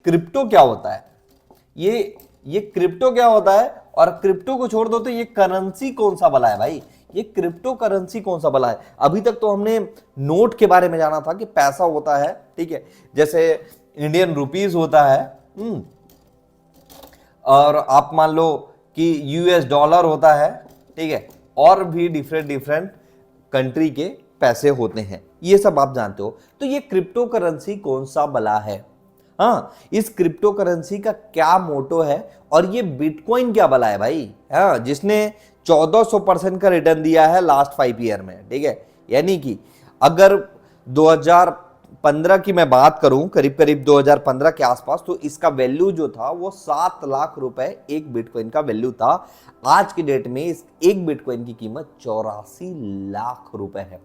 Crypto क्या होता है, ये क्रिप्टो क्या होता है, और क्रिप्टो को छोड़ दो तो ये करेंसी कौन सा भला है भाई, ये क्रिप्टो करेंसी कौन सा भला है। अभी तक तो हमने नोट के बारे में जाना था कि पैसा होता है, ठीक है, जैसे इंडियन रुपीस होता है, और आप मान लो कि यूएस डॉलर होता है, ठीक है, और भी डिफरेंट डिफरेंट कंट्री के पैसे होते हैं, ये सब आप जानते हो। तो ये क्रिप्टो करेंसी कौन सा भला है, हाँ, इस क्रिप्टो करेंसी का क्या मोटो है, और ये बिटकॉइन क्या भला है भाई, हाँ, जिसने 1400% का रिटर्न दिया है लास्ट 5 ईयर में, ठीक है। यानी कि अगर 2015 की मैं बात करूं, करीब करीब 2015 के आसपास, तो इसका वैल्यू जो था वो 7 लाख रुपए एक बिटकॉइन का वैल्यू था। आज की डेट में इस एक बिटकॉइन की कीमत 84 लाख रुपए है।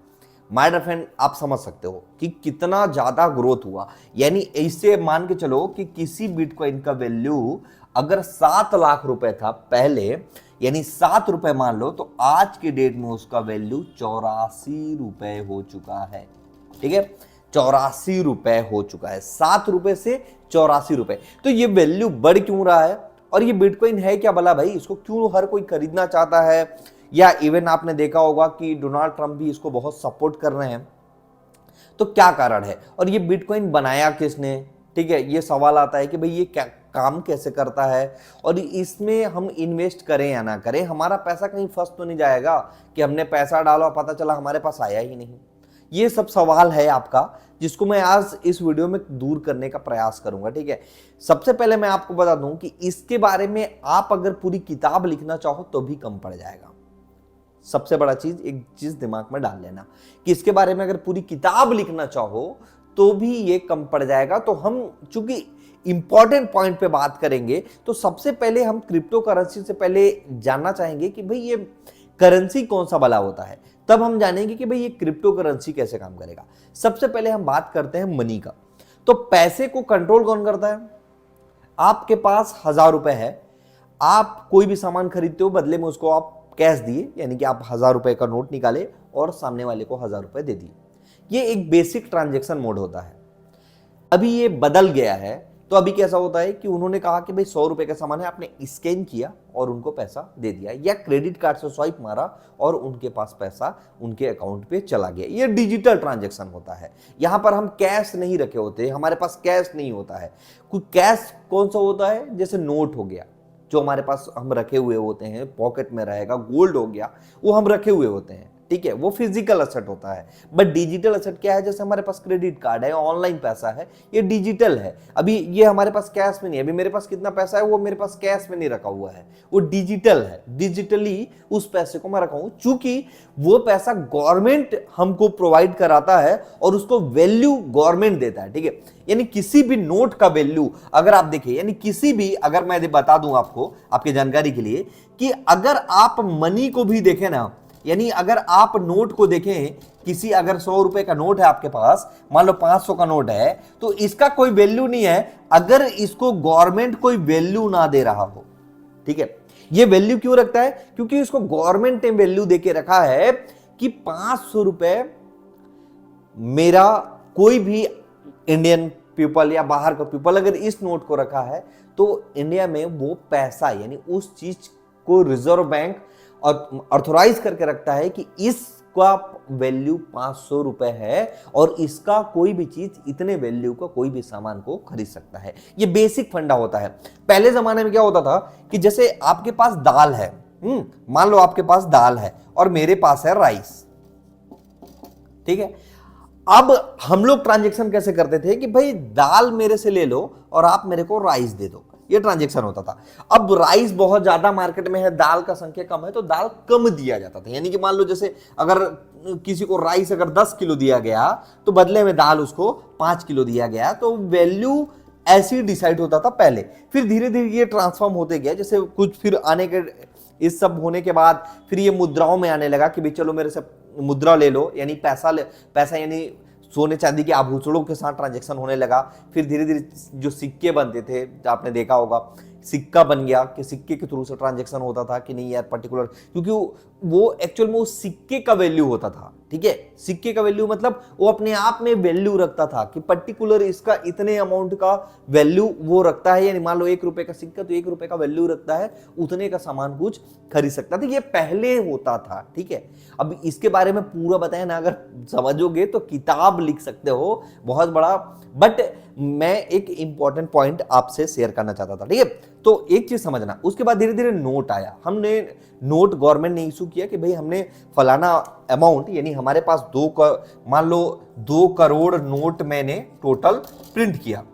माय डियर फ्रेंड, आप समझ सकते हो कि कितना ज्यादा ग्रोथ हुआ। यानी इससे मान के चलो कि किसी बिटकॉइन का वैल्यू अगर 7 लाख रुपए था पहले, यानी 7 रुपए मान लो, तो आज की डेट में उसका वैल्यू 84 रुपए हो चुका है, ठीक है, 84 रुपए हो चुका है, 7 रुपए से 84 रुपए। तो ये वैल्यू बढ़ क्यों रहा है, और ये बिटकॉइन है क्या भला भाई, इसको क्यों हर कोई खरीदना चाहता है, या इवन आपने देखा होगा कि डोनाल्ड ट्रंप भी इसको बहुत सपोर्ट कर रहे हैं। तो क्या कारण है, और ये बिटकॉइन बनाया किसने, ठीक है, ये सवाल आता है कि भाई ये क्या काम कैसे करता है, और इसमें हम इन्वेस्ट करें या ना करें, हमारा पैसा कहीं फंस तो नहीं जाएगा कि हमने पैसा डाला पता चला हमारे पास आया ही नहीं। ये सब सवाल है आपका, जिसको मैं आज इस वीडियो में दूर करने का प्रयास करूंगा, ठीक है। सबसे पहले मैं आपको बता दूं कि इसके बारे में आप अगर पूरी किताब लिखना चाहो तो भी कम पड़ जाएगा। सबसे बड़ा चीज, एक चीज दिमाग में डाल लेना कि इसके बारे में अगर पूरी किताब लिखना चाहो तो भी ये कम पड़ जाएगा। तो हम चूंकि इंपॉर्टेंट पॉइंट पे बात करेंगे, तो सबसे पहले हम क्रिप्टो करेंसी से पहले जानना चाहेंगे कि भाई ये करेंसी कौन सा भला होता है, तब हम जानेंगे कि भाई ये क्रिप्टो करेंसी कैसे काम करेगा। सबसे पहले हम बात करते हैं मनी का। तो पैसे को कंट्रोल कौन करता है, आपके पास 1000 रुपए है, आप कोई भी सामान खरीदते हो, बदले में उसको आप कैश दिए, यानी कि आप 1000 रुपए का नोट निकाले और सामने वाले को 1000 रुपए दे दिए। ये एक बेसिक ट्रांजैक्शन मोड होता है। अभी ये बदल गया है, तो अभी कैसा होता है कि उन्होंने कहा कि भाई 100 रुपए का सामान है, आपने स्कैन किया और उनको पैसा दे दिया, या क्रेडिट कार्ड से स्वाइप मारा और उनके पास पैसा उनके अकाउंट पे चला गया। ये डिजिटल ट्रांजैक्शन होता है। यहां पर हम कैश नहीं रखे होते, हमारे पास कैश नहीं होता है। कोई कैश कौन सा होता है, जैसे नोट हो गया जो हमारे पास हम रखे हुए होते हैं, पॉकेट में रहेगा, गोल्ड हो गया वो हम रखे हुए होते हैं, ठीक है, वो फिजिकल एसेट होता है। बट डिजिटल एसेट क्या है, जैसे हमारे पास क्रेडिट कार्ड है, ऑनलाइन पैसा है, ये डिजिटल है। अभी ये हमारे पास कैश में नहीं है, अभी मेरे पास कितना पैसा है वो मेरे पास कैश में नहीं रखा हुआ है, वो डिजिटल है। डिजिटली उस पैसे को मैं रखा हूं, चूंकि वो पैसा गवर्नमेंट हमको प्रोवाइड कराता है और उसको वैल्यू गवर्नमेंट देता है, ठीक है। यानी किसी भी नोट का वैल्यू अगर आप देखें, यानी किसी भी, अगर मैं बता दूं आपको आपकी जानकारी के लिए, कि अगर आप मनी को भी देखें ना, यानी अगर आप नोट को देखें, किसी अगर 100 रुपए का नोट है आपके पास, मान लो 500 का नोट है, तो इसका कोई वैल्यू नहीं है अगर इसको गवर्नमेंट कोई वैल्यू ना दे रहा हो, ठीक है। ये वैल्यू क्यों रखता है, क्योंकि इसको गवर्नमेंट ने वैल्यू देके रखा है कि 500 रुपए मेरा कोई भी इंडियन पीपल या बाहर का पीपल अगर इस नोट को रखा है, तो इंडिया में वो पैसा, यानी उस चीज को रिजर्व बैंक और ऑथोराइज करके रखता है कि इसका वैल्यू 500 रुपए है, और इसका कोई भी चीज इतने वैल्यू का कोई भी सामान को खरीद सकता है। ये बेसिक फंडा होता है। पहले जमाने में क्या होता था कि जैसे आपके पास दाल है, मान लो आपके पास दाल है और मेरे पास है राइस, ठीक है। अब हम लोग ट्रांजैक्शन कैसे करते थे कि भाई दाल मेरे से ले लो और आप मेरे को राइस दे दो, ये ट्रांजैक्शन होता था। अब राइस बहुत ज्यादा मार्केट में है, दाल का संख्या कम है, तो दाल कम दिया जाता था। यानी कि मान लो जैसे अगर किसी को राइस अगर 10 किलो दिया गया, तो बदले में दाल उसको 5 किलो दिया गया, तो वैल्यू ऐसी डिसाइड होता था पहले। फिर धीरे धीरे ये ट्रांसफॉर्म होते गया, जैसे कुछ फिर आने के इस सब होने के बाद फिर ये मुद्राओं में आने लगा कि भाई चलो मेरे से मुद्रा ले लो, यानी पैसा यानी सोने चांदी के आभूषणों के साथ ट्रांजैक्शन होने लगा। फिर धीरे धीरे जो सिक्के बनते थे, आपने देखा होगा सिक्का बन गया कि सिक्के के थ्रू से ट्रांजैक्शन होता था कि नहीं यार पर्टिकुलर, क्योंकि वो एक्चुअल में उस सिक्के का वैल्यू होता था, ठीक है। सिक्के का वैल्यू मतलब वो अपने आप में वैल्यू रखता था कि पर्टिकुलर इसका इतने अमाउंट का वैल्यू वो रखता है, यानी मान लो 1 रुपए का सिक्का तो 1 रुपए का वैल्यू रखता है, उतने का सामान कुछ खरीद सकता था, ये पहले होता था, ठीक है। अब इसके बारे में पूरा बताया ना, अगर समझोगे तो किताब लिख सकते हो बहुत बड़ा। बट मैं एक इंपॉर्टेंट पॉइंट आपसे शेयर करना चाहता था, ठीक है। तो एक चीज समझना, उसके बाद धीरे धीरे नोट आया। हमने नोट गवर्नमेंट ने इशू किया कि भाई हमने फलाना अमाउंट, यानी हमारे पास मान लो 2 करोड़ नोट मैंने टोटल प्रिंट किया,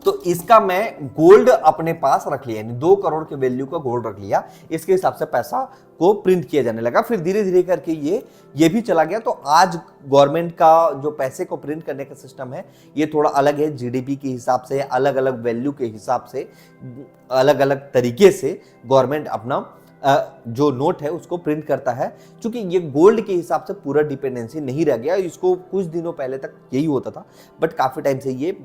तो इसका मैं गोल्ड अपने पास रख लिया, यानी 2 करोड़ के वैल्यू का गोल्ड रख लिया, इसके हिसाब से पैसा को प्रिंट किया जाने लगा। फिर धीरे धीरे करके ये भी चला गया। तो आज गवर्नमेंट का जो पैसे को प्रिंट करने का सिस्टम है ये थोड़ा अलग है, जीडीपी के हिसाब से, अलग अलग वैल्यू के हिसाब से, अलग अलग तरीके से गवर्नमेंट अपना जो नोट है उसको प्रिंट करता है। क्योंकि ये गोल्ड के हिसाब से पूरा डिपेंडेंसी नहीं रह गया, इसको कुछ दिनों पहले तक यही होता था, बट काफी टाइम से ये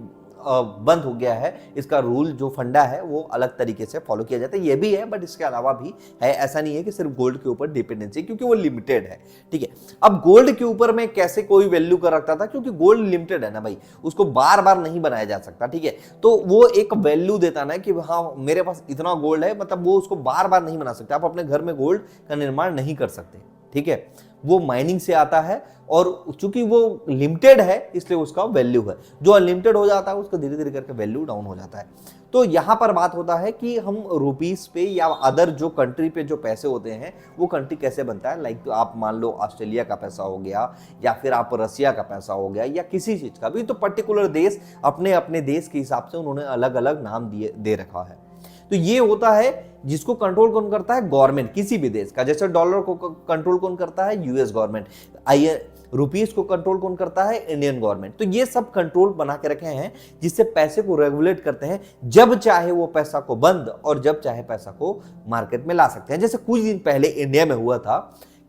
बंद हो गया है। इसका रूल जो फंडा है वो अलग तरीके से फॉलो किया जाता है, ये भी है, बट इसके अलावा भी है। ऐसा नहीं है कि सिर्फ गोल्ड के ऊपर डिपेंडेंसी, क्योंकि वो लिमिटेड है, ठीक है। अब गोल्ड के ऊपर मैं कैसे कोई वैल्यू कर रखता था, क्योंकि गोल्ड लिमिटेड है ना भाई, उसको बार बार नहीं बनाया जा सकता, ठीक है। तो वो एक वैल्यू देता ना कि हाँ मेरे पास इतना गोल्ड है, मतलब वो उसको बार बार नहीं बना सकते। आप अपने घर में गोल्ड का निर्माण नहीं कर सकते, ठीक है। वो माइनिंग से आता है, और चूंकि वो लिमिटेड है इसलिए उसका वैल्यू है। जो अनलिमिटेड हो जाता है उसका धीरे धीरे करके वैल्यू डाउन हो जाता है। तो यहां पर बात होता है कि हम रुपीस पे या अदर जो कंट्री पे जो पैसे होते हैं वो कंट्री कैसे बनता है। लाइक तो आप मान लो ऑस्ट्रेलिया का पैसा हो गया, या फिर आप रसिया का पैसा हो गया, या किसी चीज का भी, तो पर्टिकुलर देश अपने अपने देश के हिसाब से उन्होंने अलग अलग नाम दे रखा है। तो ये होता है जिसको कंट्रोल कौन करता है, गवर्नमेंट किसी भी देश का। जैसे डॉलर को कंट्रोल कौन करता है, यूएस गवर्नमेंट। रुपीस को कंट्रोल कौन करता है, इंडियन गवर्नमेंट। तो ये सब कंट्रोल बना के रखे हैं जिससे पैसे को रेगुलेट करते हैं, जब चाहे वो पैसा को बंद और जब चाहे पैसा को मार्केट में ला सकते हैं। जैसे कुछ दिन पहले इंडिया में हुआ था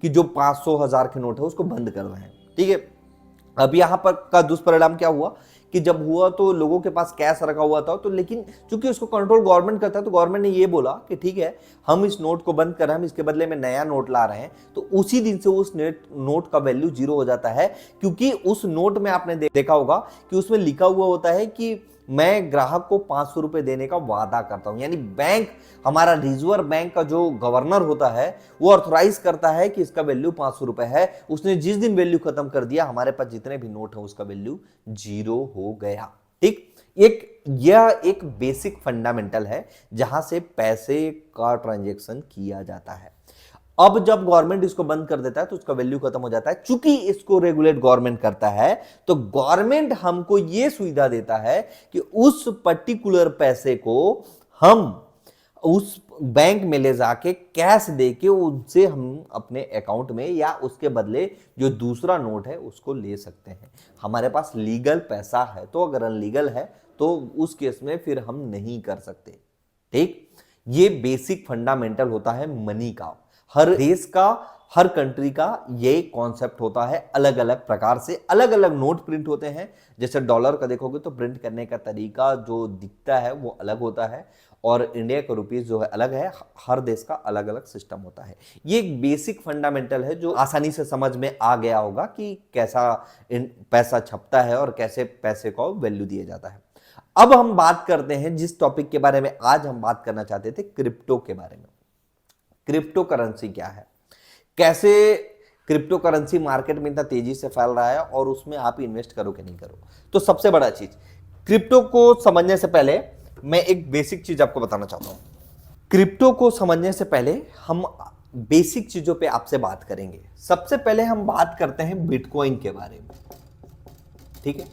कि जो 500 1000 के नोट है उसको बंद कर रहे हैं, ठीक है। अब यहां पर का दुष्परिणाम क्या हुआ कि जब हुआ तो लोगों के पास कैश रखा हुआ था, तो लेकिन चूंकि उसको कंट्रोल गवर्नमेंट करता है, तो गवर्नमेंट ने ये बोला कि ठीक है हम इस नोट को बंद कर रहे हैं, हम इसके बदले में नया नोट ला रहे हैं। तो उसी दिन से उस नोट का वैल्यू 0 हो जाता है, क्योंकि उस नोट में आपने देखा होगा कि उसमें लिखा हुआ होता है कि मैं ग्राहक को 500 रुपए देने का वादा करता हूं। यानी बैंक, हमारा रिजर्व बैंक का जो गवर्नर होता है वो ऑथराइज करता है कि इसका वैल्यू 500 रुपए है। उसने जिस दिन वैल्यू खत्म कर दिया, हमारे पास जितने भी नोट है उसका वैल्यू 0 हो गया, ठीक। यह एक बेसिक फंडामेंटल है जहां से पैसे का ट्रांजैक्शन किया जाता है। अब जब गवर्नमेंट इसको बंद कर देता है तो उसका वैल्यू खत्म हो जाता है। चूंकि इसको रेगुलेट गवर्नमेंट करता है, तो गवर्नमेंट हमको यह सुविधा देता है कि उस पर्टिकुलर पैसे को हम उस बैंक में ले जाके कैश देके उनसे हम अपने अकाउंट में या उसके बदले जो दूसरा नोट है उसको ले सकते हैं। हमारे पास लीगल पैसा है, तो अगर अनलीगल है तो उस केस में फिर हम नहीं कर सकते, ठीक। ये बेसिक फंडामेंटल होता है मनी का। हर देश का, हर कंट्री का ये कॉन्सेप्ट होता है। अलग अलग प्रकार से अलग अलग नोट प्रिंट होते हैं। जैसे डॉलर का देखोगे तो प्रिंट करने का तरीका जो दिखता है वो अलग होता है, और इंडिया का रुपीस जो है अलग है। हर देश का अलग अलग सिस्टम होता है। ये एक बेसिक फंडामेंटल है जो आसानी से समझ में आ गया होगा कि कैसा पैसा छपता है और कैसे पैसे को वैल्यू दिया जाता है। अब हम बात करते हैं जिस टॉपिक के बारे में आज हम बात करना चाहते थे, क्रिप्टो के बारे में। क्रिप्टो करेंसी क्या है, कैसे क्रिप्टो करेंसी मार्केट में इतना तेजी से फैल रहा है, और उसमें आप इन्वेस्ट करो कि नहीं करो। तो सबसे बड़ा चीज, क्रिप्टो को समझने से पहले मैं एक बेसिक चीज आपको बताना चाहता हूं। क्रिप्टो को समझने से पहले हम बेसिक चीजों पे आपसे बात करेंगे। सबसे पहले हम बात करते हैं बिटकॉइन के बारे में, ठीक है।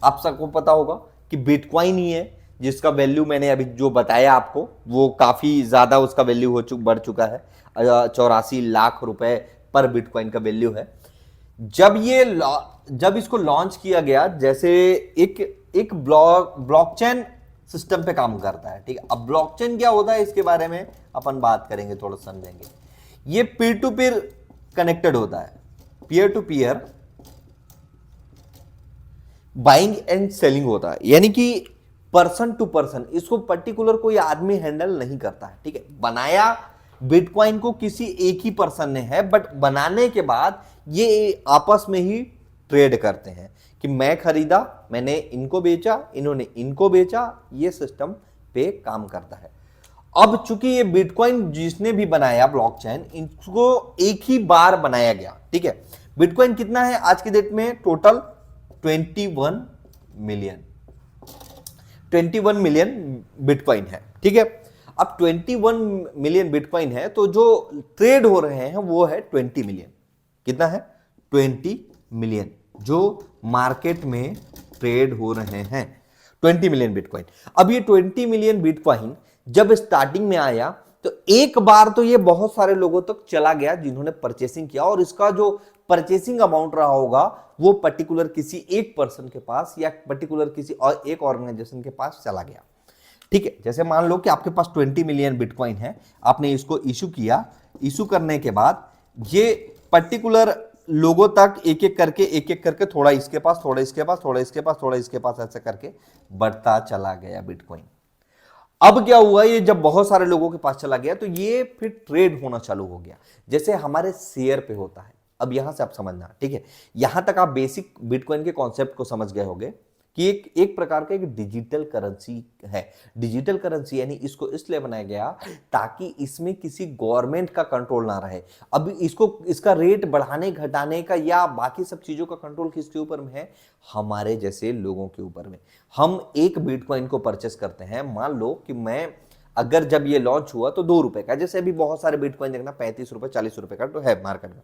आप सबको पता होगा कि बिटकॉइन ही है जिसका वैल्यू मैंने अभी जो बताया आपको वो काफी ज्यादा उसका वैल्यू बढ़ चुका है। 84 लाख रुपए पर बिटकॉइन का वैल्यू है। जब इसको लॉन्च किया गया, जैसे एक ब्लॉकचेन सिस्टम पे काम करता है, ठीक है। अब ब्लॉकचेन क्या होता है इसके बारे में अपन बात करेंगे, थोड़ा समझेंगे। ये पीयर टू पीयर कनेक्टेड होता है, peer to peer buying and selling होता है। यानी कि पर्सन टू पर्सन, इसको पर्टिकुलर कोई आदमी हैंडल नहीं करता है, ठीक है। बनाया बिटकॉइन को किसी एक ही पर्सन ने है, बट बनाने के बाद ये आपस में ही ट्रेड करते हैं कि मैं खरीदा, मैंने इनको बेचा, इन्होंने इनको बेचा, ये सिस्टम पे काम करता है। अब चूंकि ये बिटकॉइन जिसने भी बनाया ब्लॉकचेन, इनको एक ही बार बनाया गया, ठीक है। बिटकॉइन कितना है आज की डेट में? टोटल 21 मिलियन, 21 मिलियन बिटकॉइन है, ठीक है। अब 21 मिलियन बिटकॉइन है, तो जो ट्रेड हो रहे हैं वो है 20 मिलियन। कितना है? 20 मिलियन जो मार्केट में ट्रेड हो रहे हैं, 20 मिलियन बिटकॉइन। अब ये 20 मिलियन बिटकॉइन जब स्टार्टिंग में आया तो एक बार तो ये बहुत सारे लोगों तक चला गया जिन्होंने परचेसिंग किया, और इसका जो परचेसिंग अमाउंट रहा होगा वो पर्टिकुलर किसी एक पर्सन के पास या पर्टिकुलर किसी और एक ऑर्गेनाइजेशन के पास चला गया, ठीक है। जैसे मान लो कि आपके पास 20 मिलियन बिटकॉइन है, आपने इसको इशू किया, इशू करने के बाद ये पर्टिकुलर लोगों तक एक एक करके थोड़ा इसके पास, थोड़ा इसके पास, थोड़ा इसके पास, थोड़ा इसके पास, ऐसे करके बढ़ता चला गया बिटकॉइन। अब क्या हुआ, ये जब बहुत सारे लोगों के पास चला गया तो ये फिर ट्रेड होना चालू हो गया, जैसे हमारे शेयर पे होता है। अब यहां से आप समझना, ठीक है। यहां तक आप बेसिक बिटकॉइन के कॉन्सेप्ट को समझ गए होंगे कि एक प्रकार का एक डिजिटल करेंसी है। डिजिटल करेंसी यानी इसको इसलिए बनाया गया ताकि इसमें किसी गवर्नमेंट का कंट्रोल ना रहे। अब इसका रेट बढ़ाने घटाने का या बाकी सब चीजों का कंट्रोल किसके ऊपर में है? हमारे जैसे लोगों के ऊपर में। हम एक बिटकॉइन को परचेस करते हैं, मान लो कि मैं अगर जब ये लॉन्च हुआ तो 2 रुपए का, जैसे अभी बहुत सारे बिटकॉइन देखना 35 रुपए 40 रुपए का तो है मार्केट में।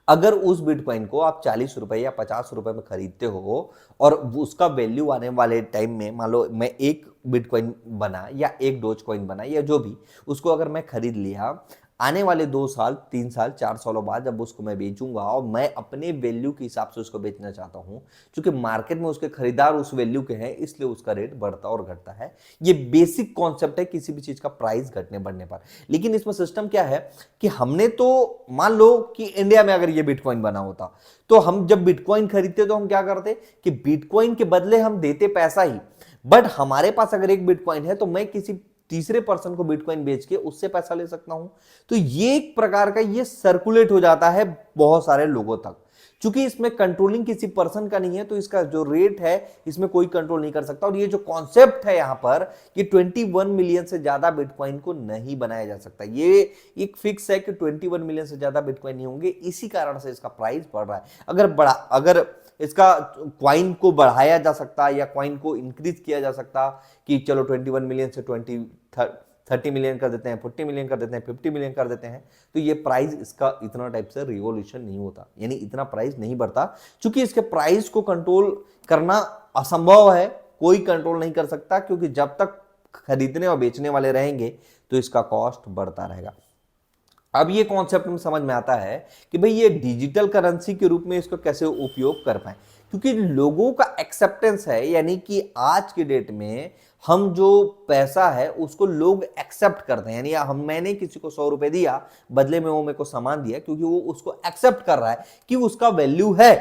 अगर उस बिटकॉइन को आप 40 रुपए या 50 रुपए में खरीदते हो और उसका वैल्यू आने वाले टाइम में, मान लो मैं एक बिटकॉइन बना या एक डोज कॉइन बना या जो भी, उसको अगर मैं खरीद लिया, आने वाले 2 साल 3 साल 4 सालों बाद जब उसको मैं बेचूंगा और मैं अपने वैल्यू के हिसाब से उसको बेचना चाहता हूं, क्योंकि मार्केट में उसके खरीदार उस वैल्यू के हैं, इसलिए उसका रेट बढ़ता और घटता है। ये बेसिक कॉन्सेप्ट है किसी भी चीज का प्राइस घटने बढ़ने पर। लेकिन इसमें सिस्टम क्या है कि हमने तो, मान लो कि इंडिया में अगर ये बिटकॉइन बना होता तो हम जब बिटकॉइन खरीदते तो हम क्या करते कि बिटकॉइन के बदले हम देते पैसा ही, बट हमारे पास अगर एक बिटकॉइन है तो मैं किसी तीसरे पर्सन को बिटकॉइन बेच के उससे पैसा ले सकता हूं। तो ये एक प्रकार का ये सर्कुलेट हो जाता है बहुत सारे लोगों तक। क्योंकि इसमें कंट्रोलिंग किसी पर्सन का नहीं है तो इसका जो रेट है इसमें कोई कंट्रोल नहीं कर सकता। और ये जो कॉन्सेप्ट है यहां पर कि 21 मिलियन से ज्यादा बिटकॉइन को नहीं बनाया जा सकता, ये एक फिक्स है कि 21 मिलियन से ज्यादा बिटकॉइन नहीं होंगे, इसी कारण से इसका प्राइस बढ़ रहा है। अगर इसका क्वाइन को बढ़ाया जा सकता या क्वाइन को इंक्रीज किया जा सकता कि चलो 21 मिलियन से 30 मिलियन कर देते हैं, 40 मिलियन कर देते हैं, 50 मिलियन कर देते हैं, तो ये प्राइस इसका इतना टाइप से रिवॉल्यूशन नहीं होता, यानी इतना प्राइस नहीं बढ़ता। क्योंकि इसके प्राइस को कंट्रोल करना असंभव है, कोई कंट्रोल नहीं कर सकता, क्योंकि जब तक खरीदने और बेचने वाले रहेंगे तो इसका कॉस्ट बढ़ता रहेगा। अब ये कॉन्सेप्ट में समझ में आता है कि भाई ये डिजिटल करेंसी के रूप में इसको कैसे उपयोग कर पाए, क्योंकि लोगों का एक्सेप्टेंस है, यानी कि आज के डेट में हम जो पैसा है उसको लोग एक्सेप्ट करते हैं। यानी मैंने किसी को 100 रुपए दिया, बदले में वो मेरे को सामान दिया, क्योंकि वो उसको एक्सेप्ट कर रहा है कि उसका वैल्यू है।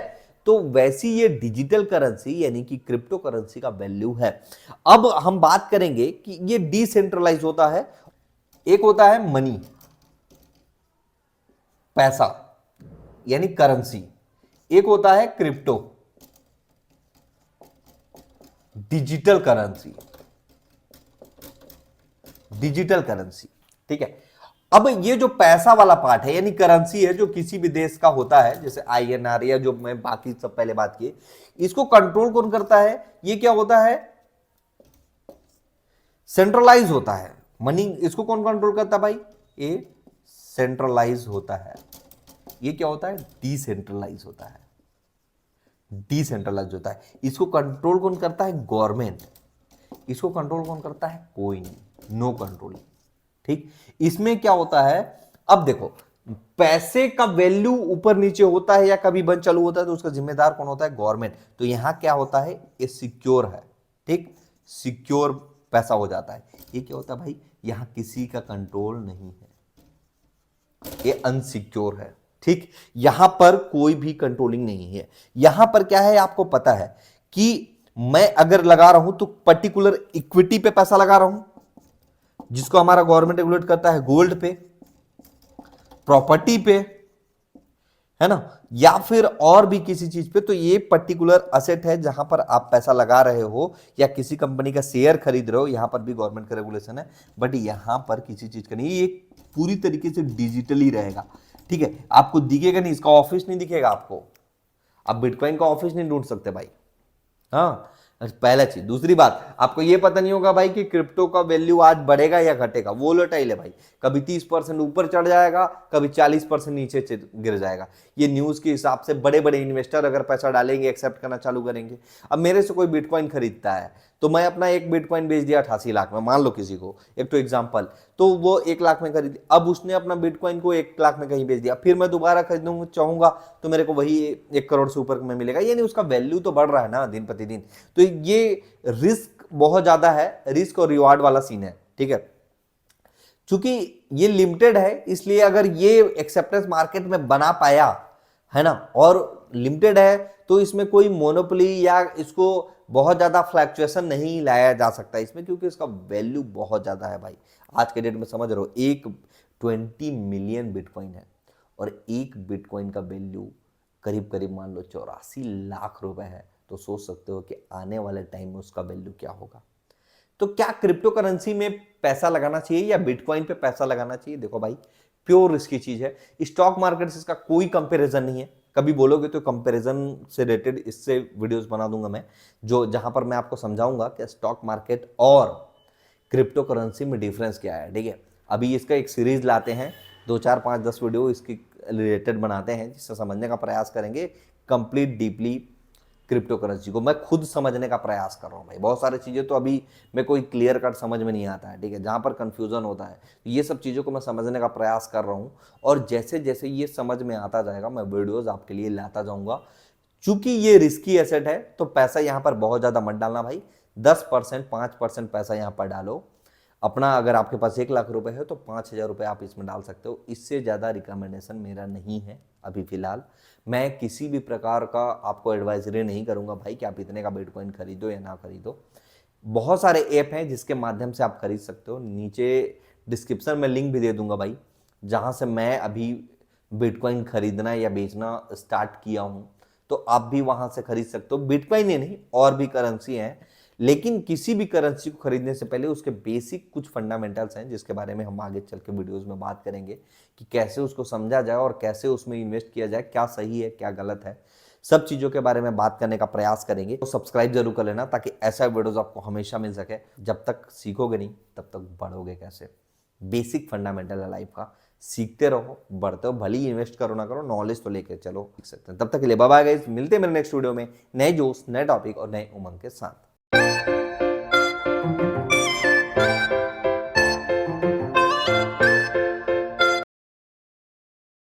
तो वैसी ये डिजिटल करेंसी यानी कि क्रिप्टो करेंसी का वैल्यू है। अब हम बात करेंगे कि ये डिसेंट्रलाइज होता है, एक होता है मनी, पैसा यानी करेंसी, एक होता है crypto digital currency, digital currency, ठीक है। अब ये जो पैसा वाला पार्ट है यानी करेंसी है जो किसी भी देश का होता है, जैसे INR या जो मैं बाकी सब पहले बात की, इसको कंट्रोल कौन करता है? ये क्या होता है? सेंट्रलाइज होता है मनी। इसको कौन कंट्रोल करता है भाई? ये सेंट्रलाइज होता है। ये क्या होता है? डिसेंट्रलाइज होता है, डिसेंट्रलाइज होता है। इसको कंट्रोल कौन करता है? गवर्नमेंट। इसको कंट्रोल कौन करता है? कोई नहीं, नो कंट्रोल, ठीक। इसमें क्या होता है, अब देखो पैसे का वैल्यू ऊपर नीचे होता है या कभी बंद चालू होता है तो उसका जिम्मेदार कौन होता है? गवर्नमेंट। तो यहां क्या होता है? ये सिक्योर है, ठीक, सिक्योर पैसा हो जाता है। ये क्या होता है भाई? यहां किसी का कंट्रोल नहीं है, ये अनसिक्योर है, ठीक। यहां पर कोई भी कंट्रोलिंग नहीं है। यहां पर क्या है आपको पता है कि मैं अगर लगा रहा हूं तो पर्टिकुलर इक्विटी पे पैसा लगा रहा हूं, जिसको हमारा गवर्नमेंट रेगुलेट करता है, गोल्ड पे, प्रॉपर्टी पे, है ना, या फिर और भी किसी चीज पे, तो ये पर्टिकुलर असेट है जहां पर आप पैसा लगा रहे हो, या किसी कंपनी का शेयर खरीद रहे हो, यहां पर भी गवर्नमेंट का रेगुलेशन है, बट यहां पर किसी चीज का नहीं, ये पूरी तरीके से डिजिटली रहेगा। ठीक है, आपको दिखेगा नहीं, इसका ऑफिस नहीं दिखेगा आपको, आप बिटकॉइन का ऑफिस नहीं ढूंढ सकते भाई। हाँ, पहला चीज। दूसरी बात, आपको ये पता नहीं होगा भाई कि क्रिप्टो का वैल्यू आज बढ़ेगा या घटेगा, वोलेटाइल है भाई, कभी 30% ऊपर चढ़ जाएगा, कभी 40% नीचे गिर जाएगा। ये न्यूज के हिसाब से बड़े बड़े इन्वेस्टर अगर पैसा डालेंगे, एक्सेप्ट करना चालू करेंगे। अब मेरे से कोई बिटकॉइन खरीदता है, तो मैं अपना एक बिटकॉइन बेच दिया 88 लाख में, मान लो किसी को, एक तो एग्जाम्पल, तो वो 1 लाख में खरीदी, अब उसने अपना बिटकॉइन को 1 लाख में कहीं बेच दिया, फिर मैं दोबारा खरीदूंगा चाहूंगा तो मेरे को वही 1 करोड़ से ऊपर में मिलेगा, यानी उसका वैल्यू तो बढ़ रहा है ना दिन प्रतिदिन। तो ये रिस्क बहुत ज्यादा है, रिस्क और रिवार्ड वाला सीन है। ठीक है, चूंकि ये लिमिटेड है, इसलिए अगर ये एक्सेप्टेंस मार्केट में बना पाया है ना, और लिमिटेड है, तो इसमें कोई मोनोपोली या इसको बहुत ज्यादा फ्लैक्चुएशन नहीं लाया जा सकता इसमें, क्योंकि इसका वैल्यू बहुत ज्यादा है भाई। आज के डेट में समझ रहे हो, एक 20 मिलियन बिटकॉइन है, और एक बिटकॉइन का वैल्यू करीब करीब मान लो 84 लाख रुपए है, तो सोच सकते हो कि आने वाले टाइम में उसका वैल्यू क्या होगा। तो क्या क्रिप्टो करेंसी में पैसा लगाना चाहिए या बिटकॉइन पे पैसा लगाना चाहिए? देखो भाई, प्योर रिस्की चीज है, स्टॉक मार्केट से इसका कोई कंपैरिजन नहीं है। कभी बोलोगे तो कंपैरिजन से रिलेटेड इससे वीडियोस बना दूंगा मैं, जो जहां पर मैं आपको समझाऊंगा कि स्टॉक मार्केट और क्रिप्टो करेंसी में डिफरेंस क्या है। ठीक है, अभी इसका एक सीरीज लाते हैं, 2 4 5 10 वीडियो इसकी रिलेटेड बनाते हैं, जिससे समझने का प्रयास करेंगे कंप्लीट डीपली क्रिप्टो करेंसी को। मैं खुद समझने का प्रयास कर रहा हूँ भाई, बहुत सारी चीज़ें तो अभी मैं कोई क्लियर कट समझ में नहीं आता है। ठीक है, जहाँ पर कंफ्यूजन होता है, ये सब चीज़ों को मैं समझने का प्रयास कर रहा हूँ, और जैसे जैसे ये समझ में आता जाएगा मैं वीडियोज़ आपके लिए लाता जाऊँगा। चूंकि ये रिस्की एसेट है, तो पैसा यहाँ पर बहुत ज़्यादा मत डालना भाई, 10% 5% पैसा यहाँ पर डालो अपना। अगर आपके पास 1 लाख रुपए है तो 5,000 रुपये आप इसमें डाल सकते हो, इससे ज़्यादा रिकमेंडेशन मेरा नहीं है अभी फिलहाल। मैं किसी भी प्रकार का आपको एडवाइजरी नहीं करूंगा भाई कि आप इतने का बिटकॉइन खरीदो या ना खरीदो। बहुत सारे ऐप हैं जिसके माध्यम से आप खरीद सकते हो, नीचे डिस्क्रिप्शन में लिंक भी दे दूंगा भाई, जहां से मैं अभी बिटकॉइन खरीदना या बेचना स्टार्ट किया हूं, तो आप भी वहां से खरीद सकते हो। बिटकॉइन ही नहीं, और भी करेंसी हैं, लेकिन किसी भी करेंसी को खरीदने से पहले उसके बेसिक कुछ फंडामेंटल्स हैं, जिसके बारे में हम आगे चल के वीडियोस में बात करेंगे कि कैसे उसको समझा जाए और कैसे उसमें इन्वेस्ट किया जाए, क्या सही है क्या गलत है, सब चीज़ों के बारे में बात करने का प्रयास करेंगे। तो सब्सक्राइब जरूर कर लेना, ताकि ऐसा वीडियोस आपको हमेशा मिल सके। जब तक सीखोगे नहीं तब तक बढ़ोगे कैसे? बेसिक फंडामेंटल है लाइफ का, सीखते रहो, बढ़ते हो, भली इन्वेस्ट करो ना करो, नॉलेज तो लेके चलो, सीख सकते हैं। तब तक के लिए बाय बाय गाइस, मिलते हैं मेरे नेक्स्ट वीडियो में नए जोश, नए टॉपिक और नए उमंग के साथ।